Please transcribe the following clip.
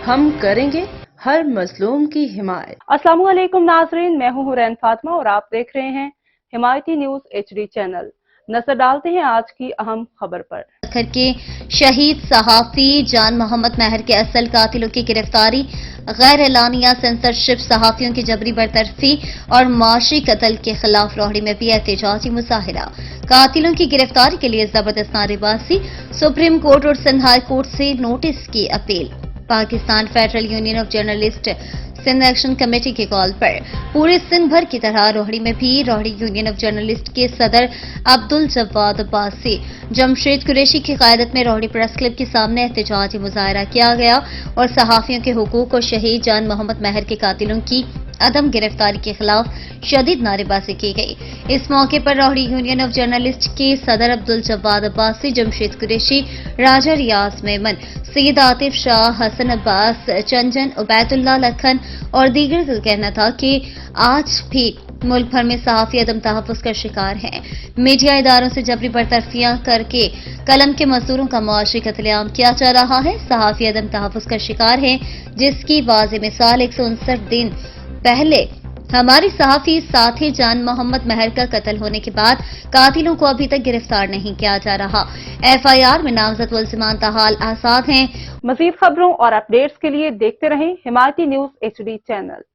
ہم کریں گے ہر مظلوم کی حمایت۔ السلام علیکم ناظرین، میں ہوں حورین فاطمہ اور آپ دیکھ رہے ہیں حمایتی نیوز HD چینل۔ نظر ڈالتے ہیں آج کی اہم خبر پر۔ کے شہید صحافی جان محمد مہر کے اصل قاتلوں کی گرفتاری، غیر اعلانیہ سینسرشپ، صحافیوں کی جبری برطرفی اور معاشی قتل کے خلاف روہڑی میں بھی احتجاجی مظاہرہ۔ قاتلوں کی گرفتاری کے لیے زبردست نعرے بازی، سپریم کورٹ اور سندھ ہائی کورٹ سے نوٹس کی appeal. Pakistan federal union of journalist Sindh action committee کے کال پر پورے سندھ بھر کی طرح روہڑی میں بھی روہڑی یونین آف جرنلسٹ کے صدر عبدالجواد عباسی، جمشید قریشی کی قیادت میں روہڑی پریس کلب کے سامنے احتجاجی مظاہرہ کیا گیا اور صحافیوں کے حقوق اور شہید جان محمد مہر کے قاتلوں کی عدم گرفتاری کے خلاف شدید نعرے بازی کی گئی۔ اس موقع پر روہڑی یونین آف جرنلسٹ کے صدر عبدالجواد عباسی، جمشید قریشی، راجہ ریاض میمن، سید عاطف شاہ، حسن عباس، چنجن، عبید اللہ لکھن اور دیگر کا کہنا تھا کہ آج بھی ملک بھر میں صحافی عدم تحفظ کا شکار ہیں۔ میڈیا اداروں سے جبری برطرفیاں کر کے قلم کے مزدوروں کا معاشی قتل عام کیا جا رہا ہے۔ صحافی عدم تحفظ کا شکار ہیں، جس کی واضح مثال 159 دن پہلے ہماری صحافی ساتھی جان محمد مہر کا قتل ہونے کے بعد قاتلوں کو ابھی تک گرفتار نہیں کیا جا رہا۔ FIR میں نامزد ملزمان تاحال آزاد ہیں۔ مزید خبروں اور اپڈیٹس کے لیے دیکھتے رہیں حمایتی نیوز HD چینل۔